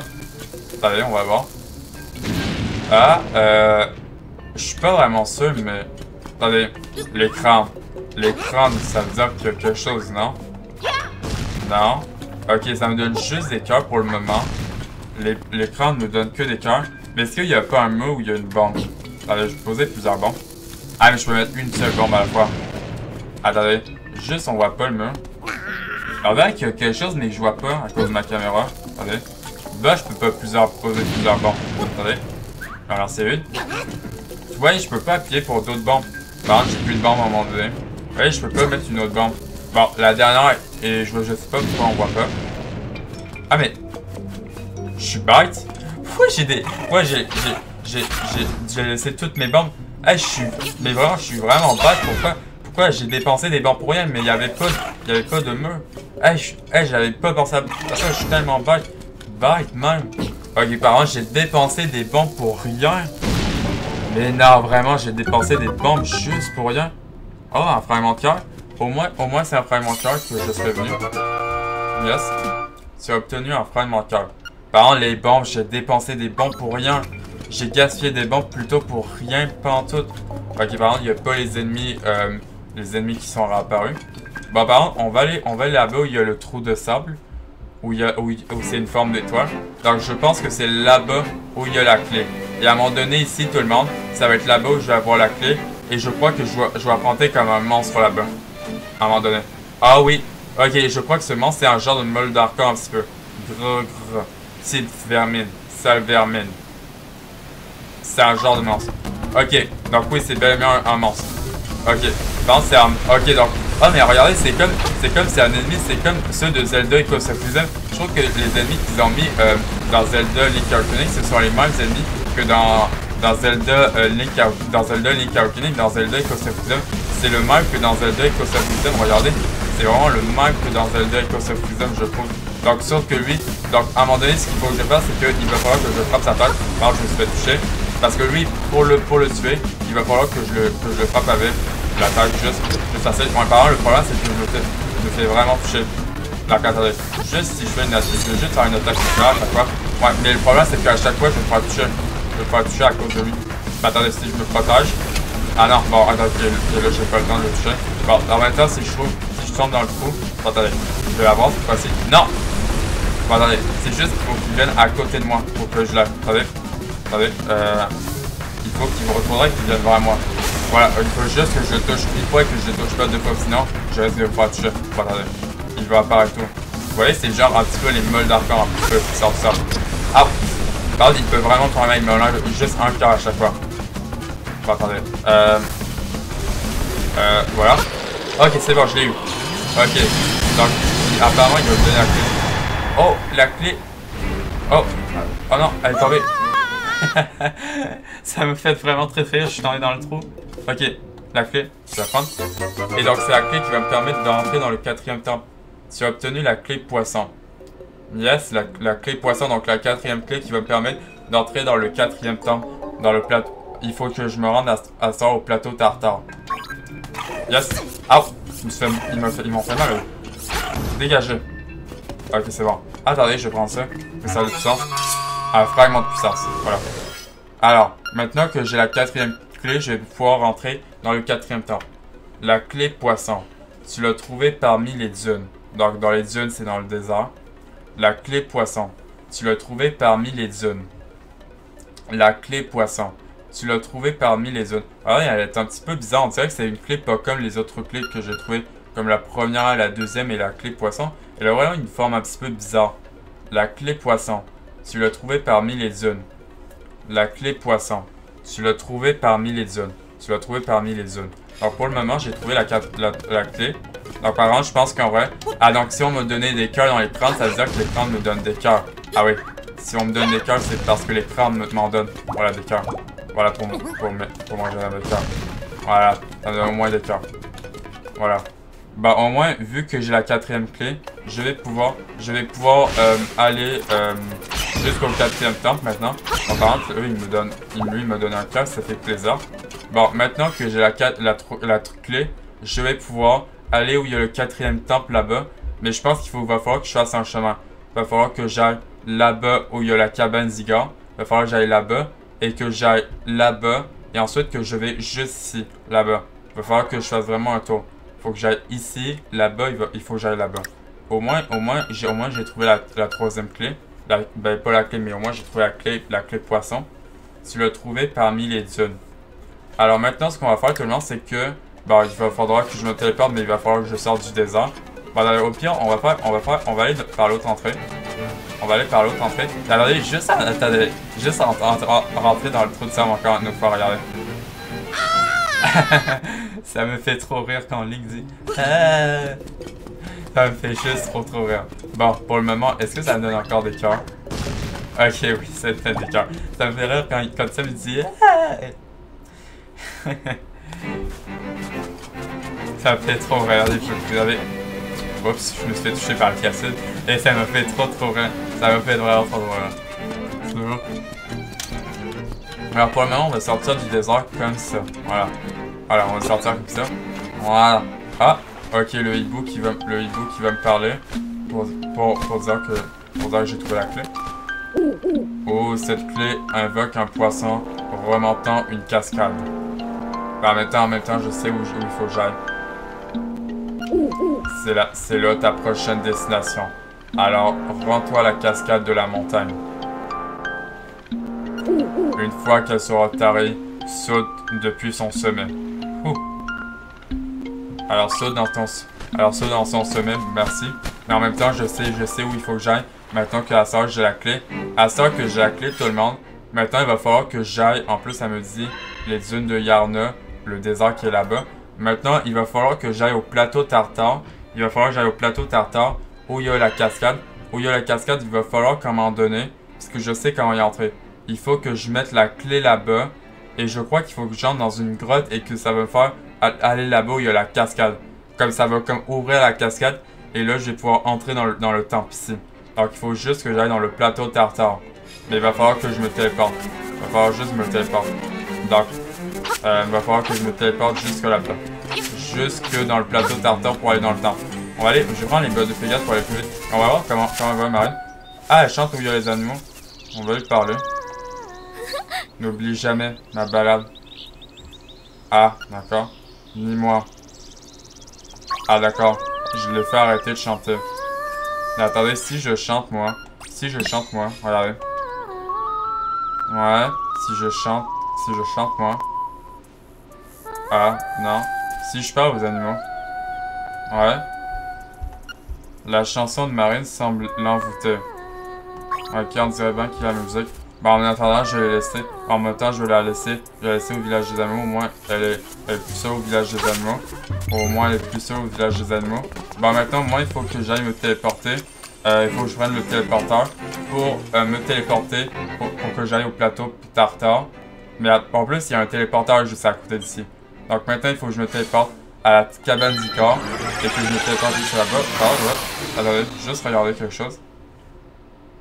Attendez, on va voir. Ah, je suis pas vraiment sûr, mais... Attendez, l'écran. L'écran, ça veut dire qu'il y a quelque chose, non? Non. Ok, ça me donne juste des cœurs pour le moment. L'écran ne me donne que des cœurs. Mais est-ce qu'il n'y a pas un mot où il y a une bombe? Attendez, je vais poser plusieurs bombes. Ah, mais je peux mettre une seule bombe à la fois. Attendez, juste on voit pas le mur. Alors là, qu'il y a quelque chose, mais que je vois pas à cause de ma caméra. Attendez. Là, je peux pas poser plusieurs bombes. Attendez. Alors, c'est une. Vous voyez, je peux pas appuyer pour d'autres bombes. Par exemple, j'ai plus de bombes à un moment donné. Vous voyez, je peux pas mettre une autre bombe. Bon, la dernière, et je sais pas pourquoi on voit pas. Ah, mais... Je suis bête. Pourquoi j'ai des... Pourquoi j'ai laissé toutes mes bombes. Hey, mais vraiment, je suis vraiment bête. Pourquoi j'ai dépensé des bombes pour rien, mais il y avait pas de mur. Hey, j'avais pas pensé à ça, je suis tellement bête. Bête même. Ok, par contre, j'ai dépensé des bombes pour rien. Mais non, vraiment, j'ai dépensé des bombes juste pour rien. Oh, un fragment de cœur. Au moins c'est un fragment de cœur que je serais venu. Yes. Tu as obtenu un fragment de cœur. Par contre, les bombes, j'ai dépensé des bombes pour rien. J'ai gaspillé des bombes plutôt pour rien, pas en tout. Ok, par contre, il n'y a pas les ennemis qui sont réapparus. Bon, par contre, on va aller là-bas où il y a le trou de sable. Où c'est une forme d'étoile. Donc, je pense que c'est là-bas où il y a la clé. Et à un moment donné, ici, tout le monde, ça va être là-bas où je vais avoir la clé. Et je crois que je vais affronter comme un monstre là-bas. À un moment donné. Ah oui. Ok, je crois que ce monstre, c'est un genre de Moldarka un petit peu. Gros. Petite vermine. Sale vermine. C'est un genre de monstre. Ok, donc oui, c'est bel et bien un monstre. Ok, donc c'est un... Ok, donc... Ah, mais regardez, c'est comme c'est un ennemi, c'est comme ceux de Zelda Echoes of Wisdom. Je trouve que les ennemis qu'ils ont mis dans Zelda Link Awakening, ce sont les mêmes ennemis que dans Zelda Link Awakening, dans Zelda Echoes of Wisdom. C'est le même que dans Zelda Echoes of Wisdom, regardez. C'est vraiment le même que dans Zelda Echoes of Wisdom, je trouve. Donc, sauf que lui, donc à un moment donné, ce qu'il faut que je fasse, c'est qu'il va falloir que je frappe sa tête. Alors, je me suis fait toucher. Parce que lui, pour le tuer, il va falloir que je le frappe avec la tête juste assez. Bon, par contre, le problème, c'est que je me fais vraiment toucher. Donc, attendez. Juste si je fais je vais juste faire une attaque à chaque fois. Ouais, mais le problème, c'est qu'à chaque fois, je vais me faire toucher. Je vais me faire toucher à cause de lui. Mais attendez, si je me protège. Ah non, bon, attendez, là, j'ai pas le temps de le toucher. Bon, en même temps, si je tombe dans le trou. Attendez, je vais l'avoir cette fois-ci. Non! Bon, attendez, c'est juste qu'il faut qu'il vienne à côté de moi pour que je l'aille. Attendez. Attendez, faudrait qu'il vienne vers moi. Voilà, il faut juste que je le touche une fois et que je le touche pas deux fois, sinon je risque de me faire toucher. Bon, attendez, il va apparaître tout. Vous voyez, c'est genre un petit peu les Moldarka un petit peu qui sortent ça. Ah! Par contre, il peut vraiment tourner, il me lâche juste un cœur à chaque fois. Bon, attendez. Voilà. Ok, c'est bon, je l'ai eu. Ok, donc apparemment il va me donner la clé. Oh, la clé. Oh, oh non, elle est tombée. Ça me fait vraiment très rire, je suis tombé dans le trou. Ok, la clé, je vais la prendre. Et donc c'est la clé qui va me permettre d'entrer dans le 4e temple. Tu as obtenu la clé poisson. Yes, la clé poisson, donc la 4e clé qui va me permettre d'entrer dans le 4e temple. Dans le plateau. Il faut que je me rende à ça au plateau Tartare. Yes. Ah, ils m'ont fait mal. Dégagez. Ok, c'est bon. Attendez, je vais prendre ça. Ça a de puissance. Un fragment de puissance. Voilà. Alors, maintenant que j'ai la 4e clé, je vais pouvoir rentrer dans le 4e temple. La clé poisson. Tu l'as trouvée parmi les dunes. Donc, dans les dunes, c'est dans le désert. La clé poisson. Tu l'as trouvée parmi les dunes. La clé poisson. Tu l'as trouvée parmi les dunes. Ah, elle est un petit peu bizarre. On dirait que c'est une clé pas comme les autres clés que j'ai trouvées. Comme la première, la deuxième et la clé poisson. Elle a vraiment une forme un petit peu bizarre. La clé poisson. Tu l'as trouvée parmi les dunes. La clé poisson. Tu l'as trouvée parmi les dunes. Tu l'as trouvée parmi les dunes. Donc pour le moment, j'ai trouvé la clé. Donc par contre, je pense qu'en vrai... Ah donc si on me donnait des cœurs dans les crânes, ça veut dire que les crânes me donnent des cœurs. Ah oui. Si on me donne des cœurs, c'est parce que les crânes m'en donnent. Voilà, des cœurs. Voilà pour manger des cœurs. Voilà, ça me donne au moins des cœurs. Voilà. Bah au moins, vu que j'ai la 4e clé, je vais pouvoir aller jusqu'au 4e temple maintenant. Donc, par contre, eux, il me donne un cœur, ça fait plaisir. Bon, maintenant que j'ai la clé, je vais pouvoir aller où il y a le 4e temple là-bas. Mais je pense qu'il va falloir que je fasse un chemin. Il va falloir que j'aille là-bas où il y a la cabane d'Igor. Il va falloir que j'aille là-bas et que j'aille là-bas. Et ensuite que je vais juste ici, là-bas. Il va falloir que je fasse vraiment un tour. Il faut que j'aille ici, là-bas, il faut que j'aille là-bas. Au moins j'ai trouvé la 3e clé. Ben, pas la clé, mais au moins j'ai trouvé la clé poisson. Tu l'as trouvé parmi les dunes. Alors maintenant, ce qu'on va faire, tout le monde, c'est que... Bon, il faudra que je me téléporte, mais il va falloir que je sorte du désert. Bon, au pire, on va aller par l'autre entrée. On va aller par l'autre entrée. Regardez, juste rentrer dans le trou de sable encore une fois, regardez. Ça me fait trop rire quand Link dit ça me fait juste trop rire. Bon, pour le moment, est-ce que ça me donne encore des cœurs? Ok, oui, ça me fait des cœurs. Ça me fait rire quand ça me dit ça me fait trop rire. Regardez. Oups, je me suis fait toucher par le cassette. Et ça me fait trop rire. Ça me fait vraiment trop rire. Alors pour le moment, on va sortir du désert comme ça. Voilà. Voilà, on va sortir comme ça. Voilà. Ah, ok, le hibou qui va me parler pour dire que j'ai trouvé la clé. Oh, cette clé invoque un poisson remontant une cascade. En même temps, je sais où il faut que j'aille. C'est là ta prochaine destination. Alors, rends-toi à la cascade de la montagne. Une fois qu'elle sera tarée, saute depuis son sommet. Alors saute dans son sommet, merci. Mais en même temps, je sais où il faut que j'aille. Maintenant que j'ai la clé. Que j'ai la clé, tout le monde. Maintenant, il va falloir que j'aille. En plus, ça me dit les dunes de Yarna, le désert qui est là-bas. Maintenant, il va falloir que j'aille au plateau Tartare. Où il y a la cascade. Il va falloir qu'à un moment donné, parce que je sais comment y entrer. Il faut que je mette la clé là-bas. Et je crois qu'il faut que j'entre dans une grotte et que ça va me faire aller là-bas où il y a la cascade. Comme ça va comme ouvrir la cascade. Et là, je vais pouvoir entrer dans le temple ici. Donc, il faut juste que j'aille dans le plateau Tartare. Mais il va falloir que je me téléporte. Il va falloir juste me téléporter. Donc, il va falloir que je me téléporte jusque là-bas. Jusque dans le plateau Tartare pour aller dans le temple. On va aller, je prends les bottes de Pégase pour aller plus vite. On va voir comment va Marine. Ah, elle chante où il y a les animaux. On va lui parler. N'oublie jamais ma balade. Ah, d'accord. Ni moi. Ah, d'accord. Je l'ai fait arrêter de chanter. Mais attendez, si je chante moi, regardez. Ouais, si je chante moi. Ah, non. Si je parle aux animaux. Ouais. La chanson de Marine semble l'envoûter. Ok, on dirait bien qu'il a la musique. Bon, en attendant, je vais la laisser. En même temps, je vais la laisser au village des animaux. Au moins, elle est plus sûre au village des animaux. Au moins, elle est plus sûre au village des animaux. Bon, maintenant, moi, il faut que j'aille me téléporter. Il faut que je prenne le téléporteur pour me téléporter pour que j'aille au plateau Tartare. Mais en plus, il y a un téléporteur juste à côté d'ici. Donc maintenant, il faut que je me téléporte à la cabane d'Igor et que je me téléporte juste là-bas. Ah, ouais. Attendez, juste regarder quelque chose.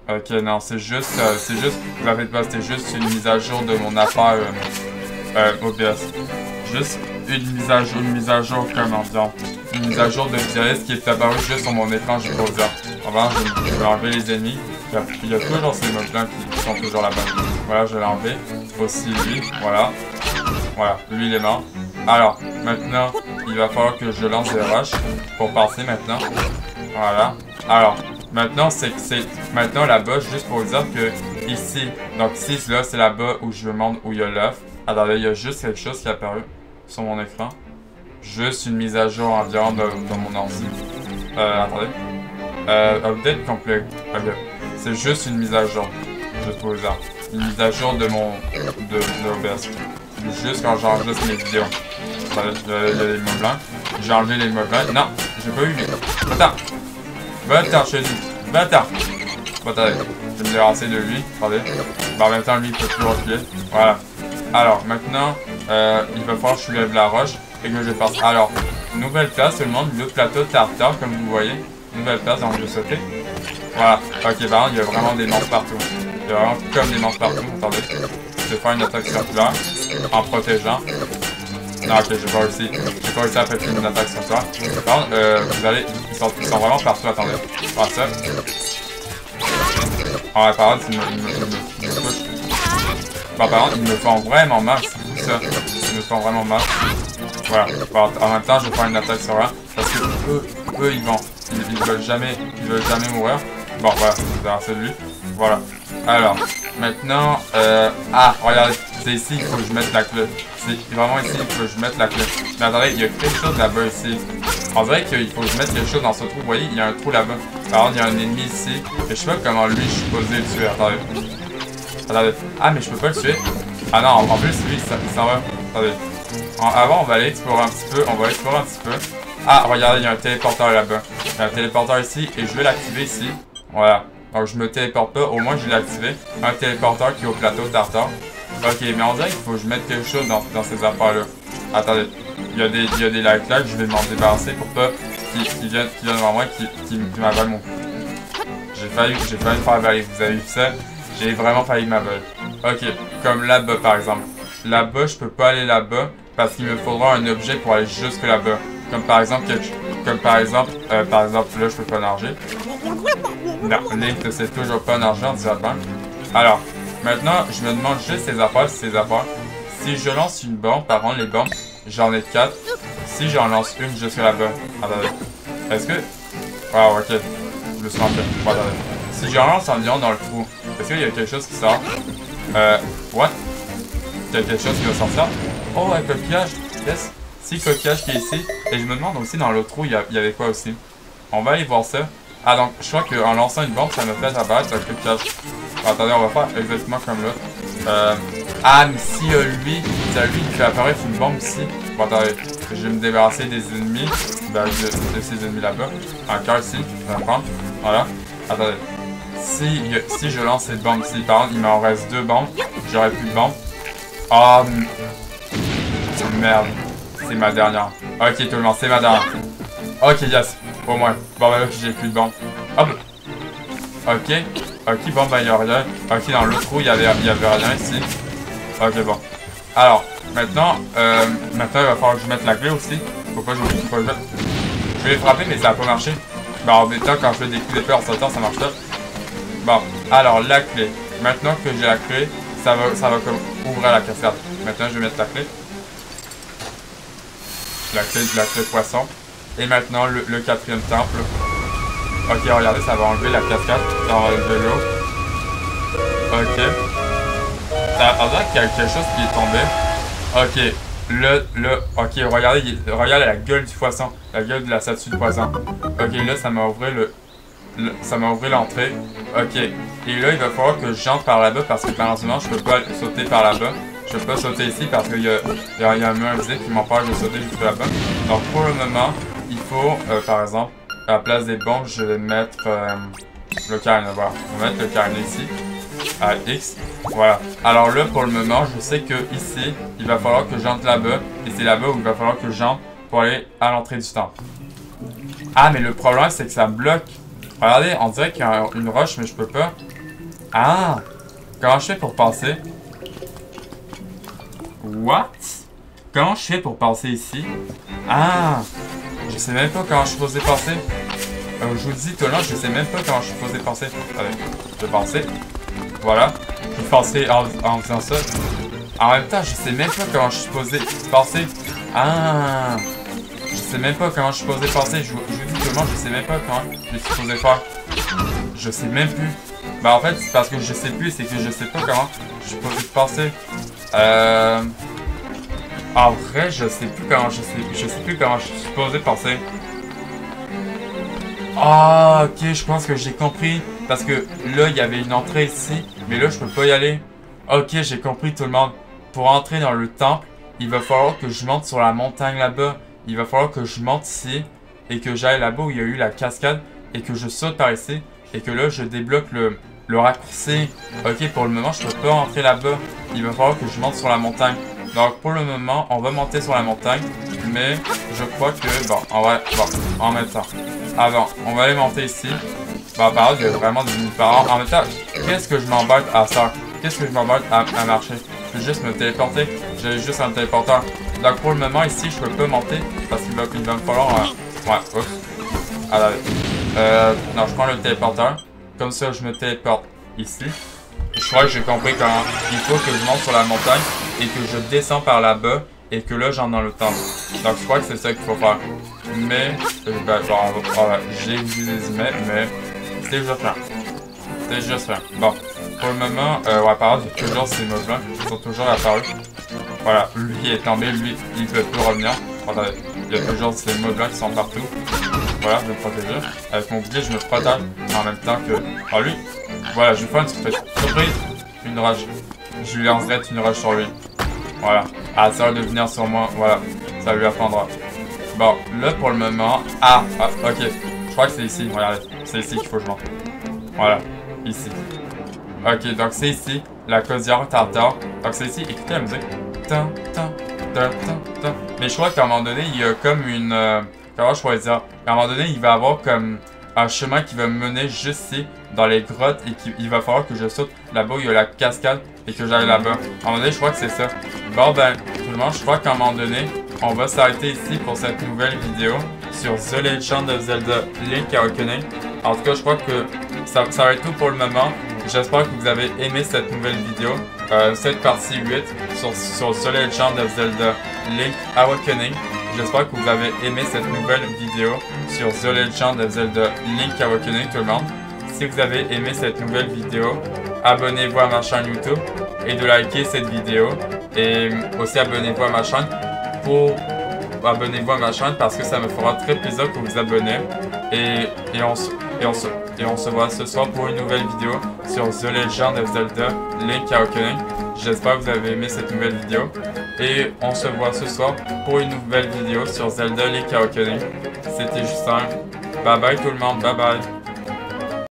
Ok, non, c'est juste, vous m'avez pas, c'était juste une mise à jour de mon affaire OBS. Juste une mise à jour, comment dire, une mise à jour de virus qui est apparue juste sur mon écran, je peux vous dire. Avant, je vais enlever les ennemis. Il y a toujours ces mobs blancs qui sont toujours là-bas. Voilà, je l'ai enlevé. Aussi lui, voilà. Voilà, lui il est mort. Alors, maintenant, il va falloir que je lance des roches pour passer maintenant. Voilà. Alors, maintenant, maintenant là-bas, juste pour vous dire que ici, donc ici, là, c'est là-bas où je demande où il y a l'œuf. Attendez, il y a juste quelque chose qui est apparu sur mon écran. Juste une mise à jour environ dans mon ordi. Attendez. Update complet. Ok. C'est juste une mise à jour. Juste pour vous dire. Une mise à jour de mon... de OBS. Juste quand j'enregistre mes vidéos. Attendez, il y a les mots blancs. J'ai enlevé les mots blancs. Non, j'ai pas eu les... Va-t'en! Va-t'en, je te dis. Va-t'en! Attendez, je vais me débarrasser de lui. Attendez. Ben, en même temps, lui, il peut plus reculer. Voilà. Alors, maintenant, il va falloir que je soulève la roche et que je fasse. Alors, nouvelle place, tout le monde. Le plateau tartare, comme vous voyez. Nouvelle place, donc je vais sauter. Voilà. Ok, par contre, il y a vraiment des monstres partout. Il y a vraiment comme des monstres partout. Attendez. Je vais faire une attaque circulaire en protégeant. Non, ok, j'ai pas réussi. J'ai pas réussi à faire une attaque circulaire. Par contre, vous allez. Ils sont vraiment partout. Attendez. Voilà ça. Ouais, par contre, ils me touchent. Bon, par contre, ils me font vraiment mal. C'est fou ça. Ils me font vraiment mal. Voilà. Bon, en même temps, je vais faire une attaque circulaire. Parce que eux, ils veulent jamais mourir. Bon, voilà. C'est assez de lui. Voilà. Alors, maintenant, ah, regardez, c'est ici qu'il faut que je mette la clé. C'est vraiment ici qu'il faut que je mette la clé. Mais attendez, il y a quelque chose là-bas ici. On dirait qu'il faut que je mette quelque chose dans ce trou. Vous voyez, il y a un trou là-bas. Alors, il y a un ennemi ici. Et je sais pas comment lui, je suis posé le tuer. Attendez. Attendez. Ah, mais je peux pas le tuer. Ah non, en plus, lui, il s'en va. Attendez. Avant, on va aller explorer un petit peu. On va explorer un petit peu. Ah, regardez, il y a un téléporteur là-bas. Il y a un téléporteur ici. Et je vais l'activer ici. Voilà. Donc je me téléporte pas, au moins je l'ai activé. Un téléporteur qui est au plateau tartare. Ok, mais on dirait qu'il faut que je mette quelque chose dans ces affaires-là. Attendez, il y a des lights là que je vais m'en débarrasser pour pas qu'ils viennent devant moi qui m'avalent mon cou. J'ai failli me faire avaler, vous avez vu ça? J'ai vraiment failli m'avaler. Ok, comme là-bas par exemple. Là-bas, je peux pas aller là-bas parce qu'il me faudra un objet pour aller jusque là-bas. Comme par exemple, là je peux pas nager. Non, Link ne sait toujours pas nager en diable. Alors, maintenant, je me demande juste ces affaires. Si je lance une bombe, par contre, les bombes, j'en ai 4. Si j'en lance une jusque là-bas. Attendez. Est-ce que... Ah, ok. Je me suis manqué. Attendez. Si j'en lance environ dans le trou, est-ce qu'il y a quelque chose qui sort? What? Il y a quelque chose qui va sortir? Oh, un coquillage. Yes. Si, coquillage qui est ici. Et je me demande aussi dans l'autre trou, il y avait quoi aussi? On va aller voir ça. Ah, donc, je crois qu'en lançant une bombe, ça me fait apparaître un coquillage. Attendez, on va faire exactement comme là. Ah, mais si lui, il fait apparaître une bombe ici. Bon, attendez, je vais me débarrasser des ennemis. Ben, de ces ennemis là-bas. Encore ici, je vais me prendre. Voilà. Attendez. Si je lance cette bombe ici, par contre, il m'en reste 2 bombes. J'aurai plus de bombes. Oh, merde. C'est ma dernière. Ok, tout le monde, c'est ma dernière. Ok, yes. Au moins. Bon, ben là, j'ai plus de bombes. Hop. Ok. Ok, bon, ben, il y a rien. Ok, dans l'autre trou, il y avait rien ici. Ok, bon. Alors, maintenant, il va falloir que je mette la clé aussi. Faut pas que je vais les frapper, mais ça a pas marché. Ben, en même temps, quand je fais des coups d'épée en sautant, ça marche pas. Bon, alors, la clé. Maintenant que j'ai la clé, ça va comme ouvrir la cascade. Maintenant, je vais mettre la clé. La clé poisson. Et maintenant, le 4e temple. Ok, regardez, ça va enlever la cascade. Ça va enlever l'eau. Ok. On dirait qu'il y a quelque chose qui est tombé. Ok. Ok, regardez la gueule du poisson. La gueule de la statue du poisson. Ok, là, ça m'a ouvert l'entrée. Ok. Et là, il va falloir que j'entre par là-bas parce que malheureusement, je peux pas sauter par là-bas. Je peux pas sauter ici parce qu'il y a un mur invisible qui m'empêche de sauter jusque là-bas. Donc, pour le moment, il faut, par exemple, à la place des bombes, je vais mettre le carnet. Voilà. On va mettre le carnet ici. À X. Voilà. Alors là, pour le moment, je sais que ici, il va falloir que j'entre là-bas. Et c'est là-bas où il va falloir que j'entre pour aller à l'entrée du temple. Ah, mais le problème, c'est que ça bloque. Regardez, on dirait qu'il y a une roche, mais je peux pas. Ah! Comment je fais pour passer? What? Comment je fais pour passer ici? Ah! Je sais même pas comment je suis supposé passer. Je vous dis tout le long, je sais même pas comment je suis supposé passer. Allez, je vais passer. Voilà. Je vais passer en faisant ça. En même temps, je sais même pas comment je suis supposé passer. Ah! Je sais même pas comment je suis supposé passer. Je vous dis tout le monde, je sais même pas comment je suis supposé faire. Je sais même plus. Bah en fait, c'est parce que je sais plus, c'est que je sais pas comment je suis supposé passer. En vrai, je sais plus comment je sais plus comment je suis supposé passer. Ah, ok, je pense que j'ai compris. Parce que là, il y avait une entrée ici, mais là, je peux pas y aller. Ok, j'ai compris tout le monde. Pour entrer dans le temple, il va falloir que je monte sur la montagne là-bas. Il va falloir que je monte ici et que j'aille là-bas où il y a eu la cascade et que je saute par ici et que là, je débloque le raccourci. Ok, pour le moment, je peux pas entrer là-bas. Il va falloir que je monte sur la montagne. Donc, pour le moment, on va monter sur la montagne, mais je crois que, bon, en même temps. Avant, on va aller monter ici. Bah, par exemple, il y a vraiment des mini-parents. En même temps, qu'est-ce que je m'embête à ça? Qu'est-ce que je m'embête à marcher? Je peux juste me téléporter. J'ai juste un téléporteur. Donc, pour le moment, ici, je peux pas monter parce qu'il va me falloir... ouais, oups. Alors, non, je prends le téléporteur. Comme ça, je me téléporte ici. Je crois que j'ai compris comment il faut que je monte sur la montagne et que je descends par là-bas et que là, j'entre dans le temple. Donc, je crois que c'est ça qu'il faut faire. Mais, ben, voilà, j'ai vu des emails, mais c'est juste rien. C'est juste rien. Bon, pour le moment, ouais, par exemple, toujours ces mobs-là qui sont toujours apparus. Voilà, lui il est tombé, lui, il peut plus revenir. Attendez, il y a toujours ces mobs-là qui sont partout. Voilà, je vais me protéger. Avec mon bouclier, je me protège en même temps que... Ah, lui, voilà, je vais faire une surprise. Une rage. Je lui lancerai une rage sur lui. Voilà. Ah, ça va de venir sur moi. Voilà, ça lui apprendra. Bon, là pour le moment... Ah, ok. Je crois que c'est ici, regardez. C'est ici qu'il faut que je monte. Voilà, ici. Ok, donc c'est ici, la Cosière Tartare. Donc c'est ici, écoutez la musique. Mais je crois qu'à un moment donné, il y a comme une... comment je pourrais dire? À un moment donné, il va y avoir comme un chemin qui va me mener juste ici, dans les grottes, et il va falloir que je saute là-bas où il y a la cascade, et que j'aille là-bas. À un moment donné, je crois que c'est ça. Bon ben, tout le monde, je crois qu'à un moment donné, on va s'arrêter ici pour cette nouvelle vidéo sur The Legend of Zelda Link Awakening. En tout cas, je crois que ça va être tout pour le moment. J'espère que vous avez aimé cette nouvelle vidéo, cette partie 8 sur The Legend of Zelda Link Awakening. J'espère que vous avez aimé cette nouvelle vidéo sur The Legend of Zelda Link Awakening, tout le monde. Si vous avez aimé cette nouvelle vidéo, abonnez-vous à ma chaîne YouTube et de liker cette vidéo. Et aussi abonnez-vous à ma chaîne parce que ça me fera très plaisir que vous abonnez. Et on se voit ce soir pour une nouvelle vidéo sur The Legend of Zelda Link Awakening. J'espère que vous avez aimé cette nouvelle vidéo. Et on se voit ce soir pour une nouvelle vidéo sur Zelda Link Awakening. C'était Justin. Bye bye tout le monde, bye bye.